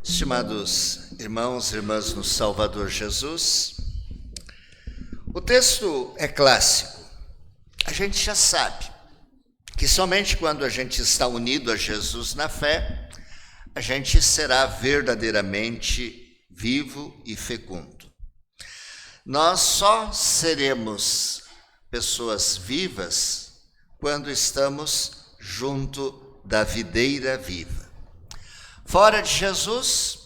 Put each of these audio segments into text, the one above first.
Estimados irmãos e irmãs no Salvador Jesus, o texto é clássico. A gente já sabe que somente quando a gente está unido a Jesus na fé, a gente será verdadeiramente vivo e fecundo. Nós só seremos pessoas vivas quando estamos junto da videira viva. Fora de Jesus,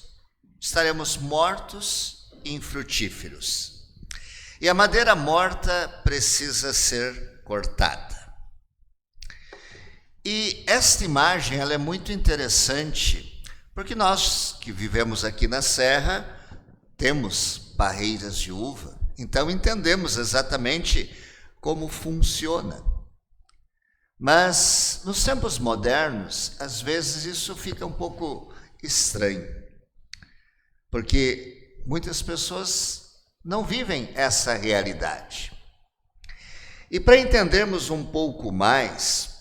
estaremos mortos e infrutíferos. E a madeira morta precisa ser cortada. E esta imagem ela é muito interessante, porque nós que vivemos aqui na Serra, temos parreiras de uva, então entendemos exatamente como funciona. Mas nos tempos modernos, às vezes isso fica um pouco estranho, porque muitas pessoas não vivem essa realidade. E para entendermos um pouco mais,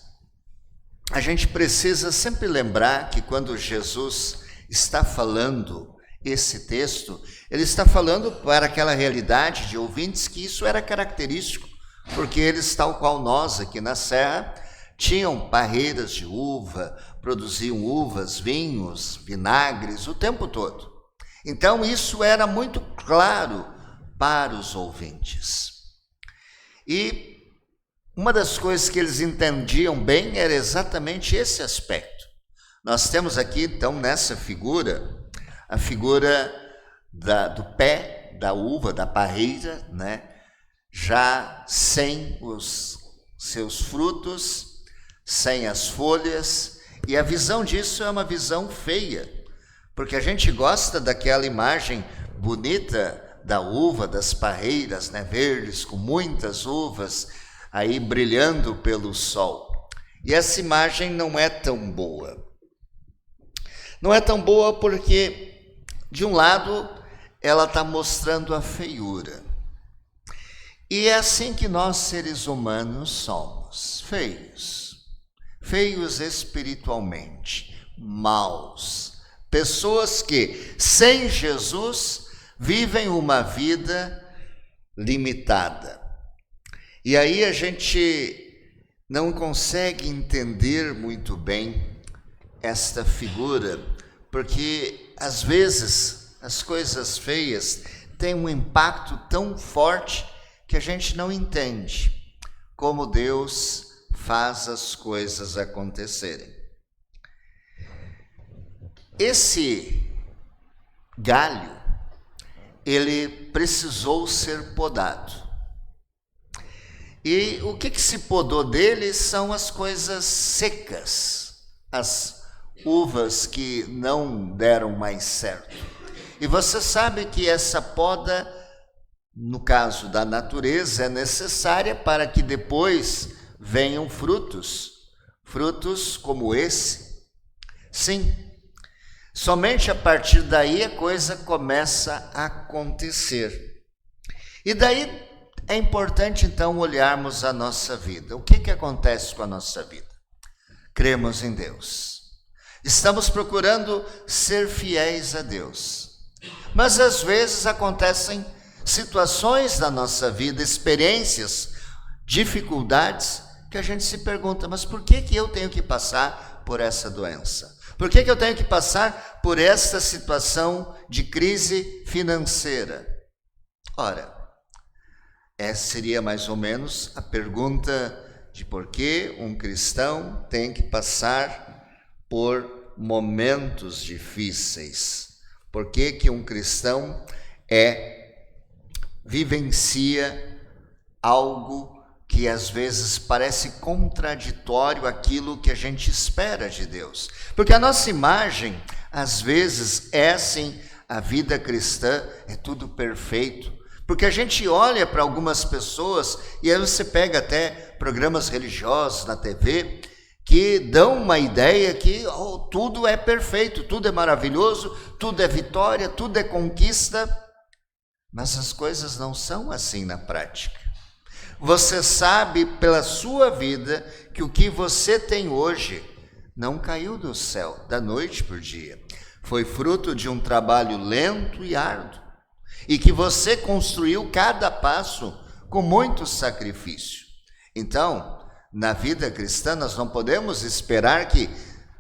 a gente precisa sempre lembrar que quando Jesus está falando esse texto, ele está falando para aquela realidade de ouvintes que isso era característico, porque eles, tal qual nós aqui na Serra, tinham parreiras de uva, produziam uvas, vinhos, vinagres o tempo todo. Então isso era muito claro para os ouvintes. E uma das coisas que eles entendiam bem era exatamente esse aspecto. Nós temos aqui, então, nessa figura, a figura do pé da uva, da parreira, né? Já sem os seus frutos, sem as folhas, e a visão disso é uma visão feia, porque a gente gosta daquela imagem bonita da uva, das parreiras, né, verdes, com muitas uvas, aí brilhando pelo sol. E essa imagem não é tão boa. Não é tão boa porque, de um lado, ela está mostrando a feiura. E é assim que nós, seres humanos, somos, feios. Feios espiritualmente, maus. Pessoas que, sem Jesus, vivem uma vida limitada. E aí a gente não consegue entender muito bem esta figura, porque às vezes as coisas feias têm um impacto tão forte que a gente não entende como Deus faz as coisas acontecerem. Esse galho, ele precisou ser podado. E o que se podou dele são as coisas secas, as uvas que não deram mais certo. E você sabe que essa poda, no caso da natureza, é necessária para que depois venham frutos como esse. Sim, somente a partir daí a coisa começa a acontecer. E daí é importante então olharmos a nossa vida. O que acontece com a nossa vida? Cremos em Deus. Estamos procurando ser fiéis a Deus. Mas às vezes acontecem situações da nossa vida, experiências, dificuldades, que a gente se pergunta, mas por que eu tenho que passar por essa doença? Por que eu tenho que passar por essa situação de crise financeira? Ora, essa seria mais ou menos a pergunta de por que um cristão tem que passar por momentos difíceis. Por que um cristão vivencia algo que às vezes parece contraditório àquilo que a gente espera de Deus. Porque a nossa imagem, às vezes, é assim, a vida cristã é tudo perfeito. Porque a gente olha para algumas pessoas, e aí você pega até programas religiosos na TV, que dão uma ideia que tudo é perfeito, tudo é maravilhoso, tudo é vitória, tudo é conquista. Mas as coisas não são assim na prática. Você sabe pela sua vida que o que você tem hoje não caiu do céu, da noite para o dia. Foi fruto de um trabalho lento e árduo, e que você construiu cada passo com muito sacrifício. Então, na vida cristã, nós não podemos esperar que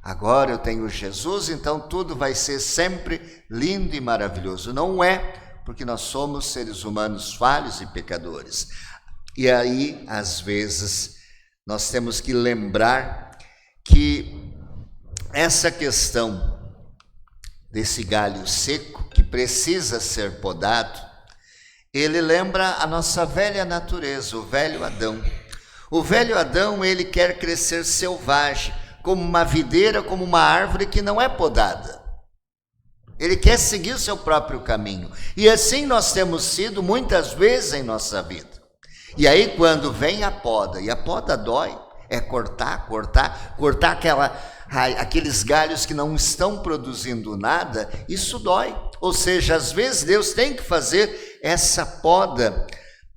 agora eu tenho Jesus, então tudo vai ser sempre lindo e maravilhoso. Não é, porque nós somos seres humanos falhos e pecadores. E aí, às vezes, nós temos que lembrar que essa questão desse galho seco, que precisa ser podado, ele lembra a nossa velha natureza, o velho Adão. O velho Adão, ele quer crescer selvagem, como uma videira, como uma árvore que não é podada. Ele quer seguir o seu próprio caminho. E assim nós temos sido muitas vezes em nossa vida. E aí quando vem a poda, e a poda dói, é cortar aqueles galhos que não estão produzindo nada, isso dói. Ou seja, às vezes Deus tem que fazer essa poda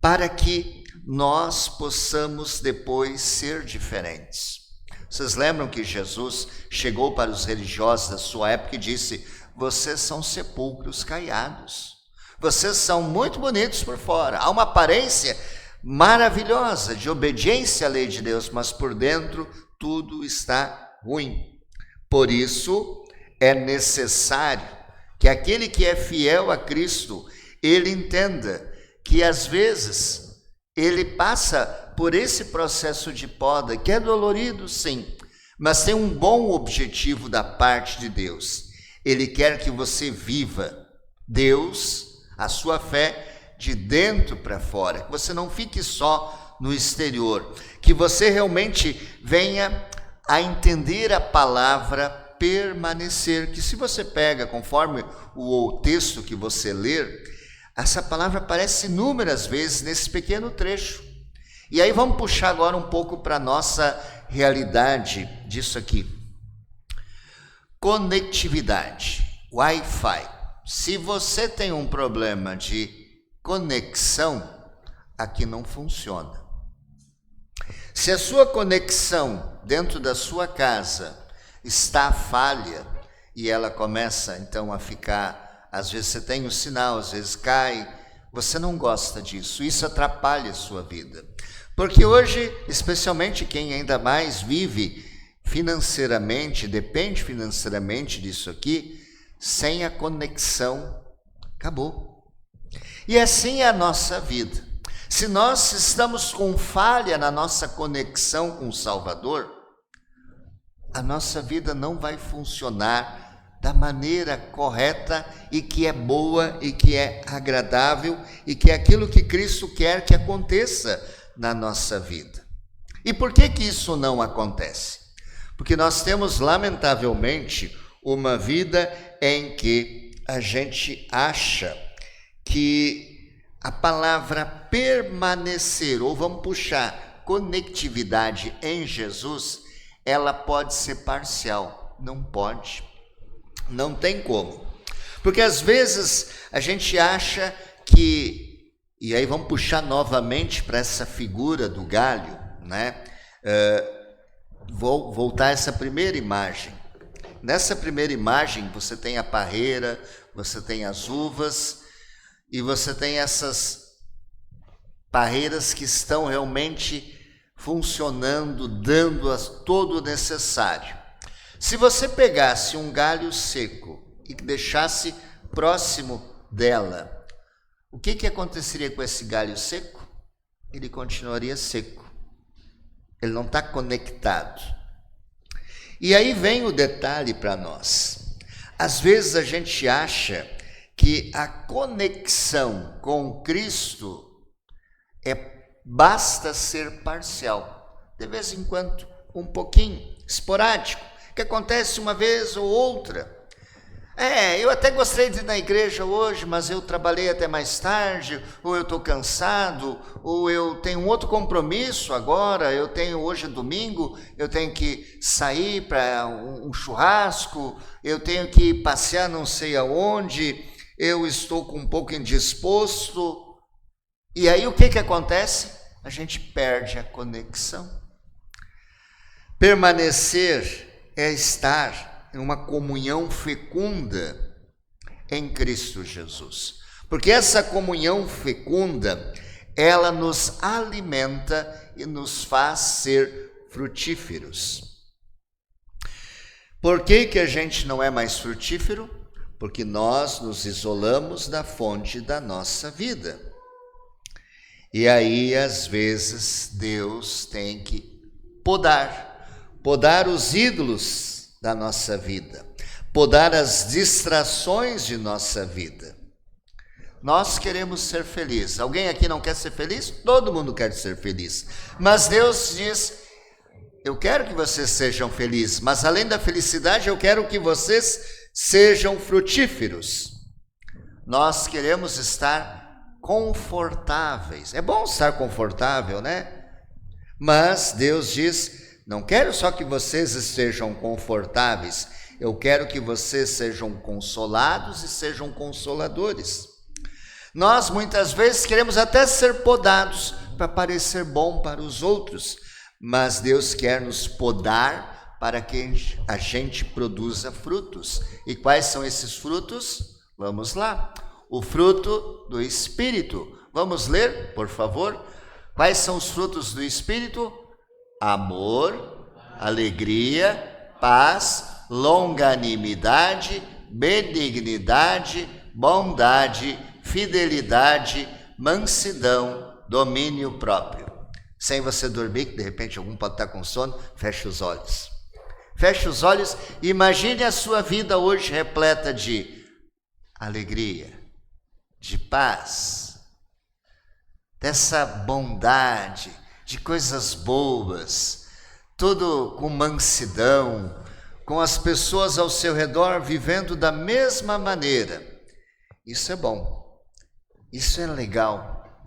para que nós possamos depois ser diferentes. Vocês lembram que Jesus chegou para os religiosos da sua época e disse: vocês são sepulcros caiados, vocês são muito bonitos por fora, há uma aparência maravilhosa de obediência à lei de Deus, mas por dentro tudo está ruim. Por isso é necessário que aquele que é fiel a Cristo, ele entenda que às vezes ele passa por esse processo de poda, que é dolorido sim, mas tem um bom objetivo da parte de Deus. Ele quer que você viva Deus, a sua fé, de dentro para fora, que você não fique só no exterior, que você realmente venha a entender a palavra permanecer, que se você pega conforme o texto que você ler, essa palavra aparece inúmeras vezes nesse pequeno trecho. E aí vamos puxar agora um pouco para a nossa realidade disso aqui. Conectividade, Wi-Fi. Se você tem um problema de conexão, aqui não funciona. Se a sua conexão dentro da sua casa está falha e ela começa então a ficar, às vezes você tem o sinal, às vezes cai, você não gosta disso, isso atrapalha a sua vida. Porque hoje, especialmente quem ainda mais vive financeiramente, depende financeiramente disso aqui, sem a conexão, acabou. E assim é a nossa vida. Se nós estamos com falha na nossa conexão com o Salvador, a nossa vida não vai funcionar da maneira correta e que é boa e que é agradável e que é aquilo que Cristo quer que aconteça na nossa vida. E por que isso não acontece? Porque nós temos, lamentavelmente, uma vida em que a gente acha que a palavra permanecer, ou vamos puxar conectividade em Jesus, ela pode ser parcial. Não pode. Não tem como. Porque às vezes a gente acha que, e aí vamos puxar novamente para essa figura do galho, né? Vou voltar a essa primeira imagem. Nessa primeira imagem você tem a parreira, você tem as uvas, e você tem essas parreiras que estão realmente funcionando, dando todo o necessário. Se você pegasse um galho seco e deixasse próximo dela, o que aconteceria com esse galho seco? Ele continuaria seco. Ele não está conectado. E aí vem o detalhe para nós. Às vezes a gente acha que a conexão com Cristo basta ser parcial, de vez em quando, um pouquinho, esporádico, que acontece uma vez ou outra. Eu até gostei de ir na igreja hoje, mas eu trabalhei até mais tarde, ou eu estou cansado, ou eu tenho um outro compromisso agora, eu tenho hoje domingo, eu tenho que sair para um churrasco, eu tenho que passear não sei aonde, eu estou um pouco indisposto. E aí o que acontece? A gente perde a conexão. Permanecer é estar em uma comunhão fecunda em Cristo Jesus. Porque essa comunhão fecunda, ela nos alimenta e nos faz ser frutíferos. Por que a gente não é mais frutífero? Porque nós nos isolamos da fonte da nossa vida. E aí, às vezes, Deus tem que podar os ídolos da nossa vida, podar as distrações de nossa vida. Nós queremos ser felizes. Alguém aqui não quer ser feliz? Todo mundo quer ser feliz. Mas Deus diz: eu quero que vocês sejam felizes, mas além da felicidade, eu quero que vocês sejam frutíferos. Nós queremos estar confortáveis. É bom estar confortável, né? Mas Deus diz: não quero só que vocês estejam confortáveis, eu quero que vocês sejam consolados e sejam consoladores. Nós muitas vezes queremos até ser podados para parecer bom para os outros, mas Deus quer nos podar para que a gente produza frutos. E quais são esses frutos? Vamos lá. O fruto do Espírito. Vamos ler, por favor? Quais são os frutos do Espírito? Amor, alegria, paz, longanimidade, benignidade, bondade, fidelidade, mansidão, domínio próprio. Sem você dormir, que de repente algum pode estar com sono, feche os olhos. Feche os olhos e imagine a sua vida hoje repleta de alegria, de paz, dessa bondade, de coisas boas, tudo com mansidão, com as pessoas ao seu redor vivendo da mesma maneira. Isso é bom, isso é legal,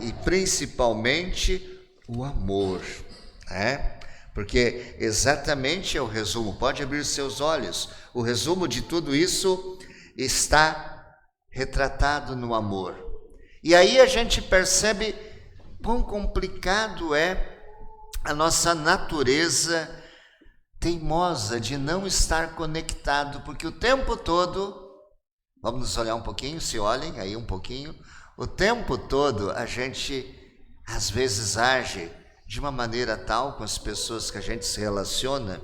e principalmente o amor, né? Porque exatamente é o resumo, pode abrir seus olhos, o resumo de tudo isso está retratado no amor. E aí a gente percebe quão complicado é a nossa natureza teimosa de não estar conectado, porque o tempo todo, vamos nos olhar um pouquinho, se olhem aí um pouquinho, o tempo todo a gente às vezes age de uma maneira tal com as pessoas que a gente se relaciona,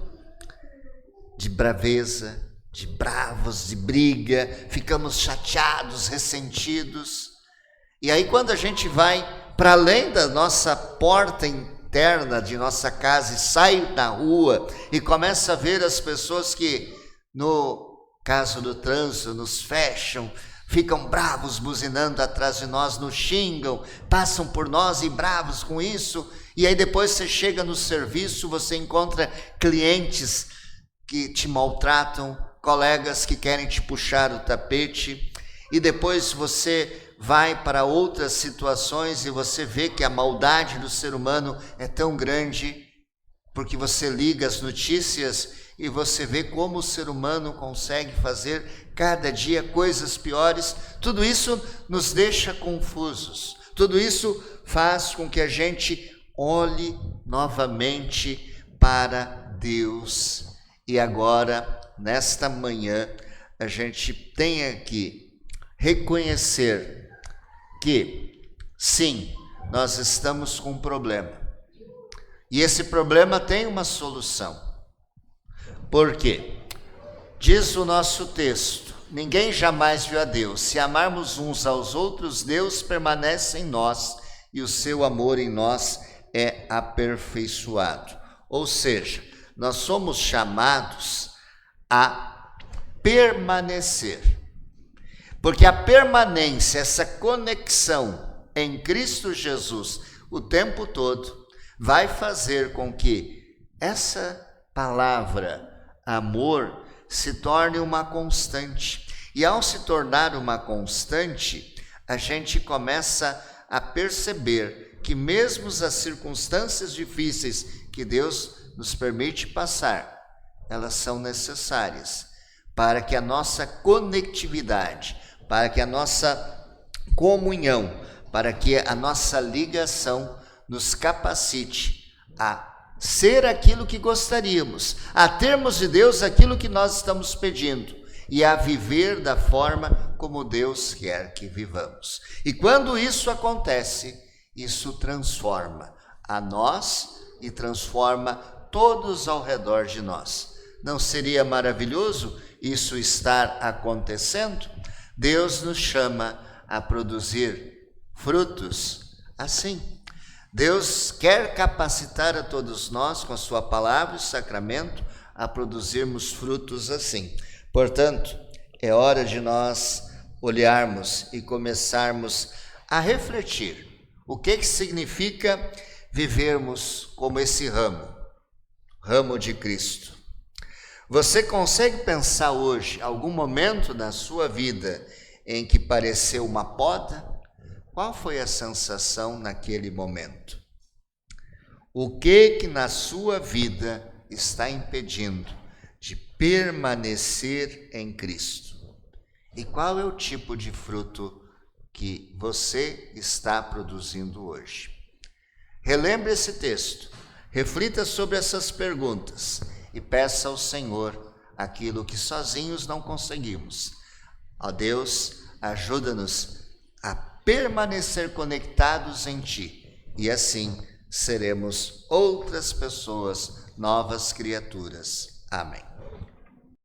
de braveza, de bravos, de briga, ficamos chateados, ressentidos. E aí quando a gente vai para além da nossa porta interna de nossa casa e sai na rua e começa a ver as pessoas que, no caso do trânsito, nos fecham, ficam bravos buzinando atrás de nós, nos xingam, passam por nós e bravos com isso, e aí depois você chega no serviço, você encontra clientes que te maltratam, colegas que querem te puxar o tapete, e depois você vai para outras situações e você vê que a maldade do ser humano é tão grande, porque você liga as notícias e você vê como o ser humano consegue fazer cada dia coisas piores. Tudo isso nos deixa confusos, tudo isso faz com que a gente olhe novamente para Deus. E agora, nesta manhã, a gente tem que reconhecer que, sim, nós estamos com um problema. E esse problema tem uma solução. Por quê? Diz o nosso texto: ninguém jamais viu a Deus. Se amarmos uns aos outros, Deus permanece em nós e o seu amor em nós é aperfeiçoado. Ou seja, nós somos chamados a permanecer. Porque a permanência, essa conexão em Cristo Jesus o tempo todo, vai fazer com que essa palavra amor se torne uma constante. E ao se tornar uma constante, a gente começa a perceber que mesmo as circunstâncias difíceis que Deus nos permite passar, elas são necessárias para que a nossa conectividade, para que a nossa comunhão, para que a nossa ligação nos capacite a ser aquilo que gostaríamos, a termos de Deus aquilo que nós estamos pedindo e a viver da forma como Deus quer que vivamos. E quando isso acontece, isso transforma a nós e transforma todos ao redor de nós. Não seria maravilhoso isso estar acontecendo? Deus nos chama a produzir frutos assim. Deus quer capacitar a todos nós, com a sua palavra e sacramento, a produzirmos frutos assim. Portanto, é hora de nós olharmos e começarmos a refletir o que significa vivermos como esse ramo de Cristo. Você consegue pensar hoje algum momento na sua vida em que pareceu uma poda? Qual foi a sensação naquele momento? O que na sua vida está impedindo de permanecer em Cristo? E qual é o tipo de fruto que você está produzindo hoje? Relembre esse texto, reflita sobre essas perguntas e peça ao Senhor aquilo que sozinhos não conseguimos. Ó Deus, ajuda-nos a permanecer conectados em Ti, e assim seremos outras pessoas, novas criaturas. Amém.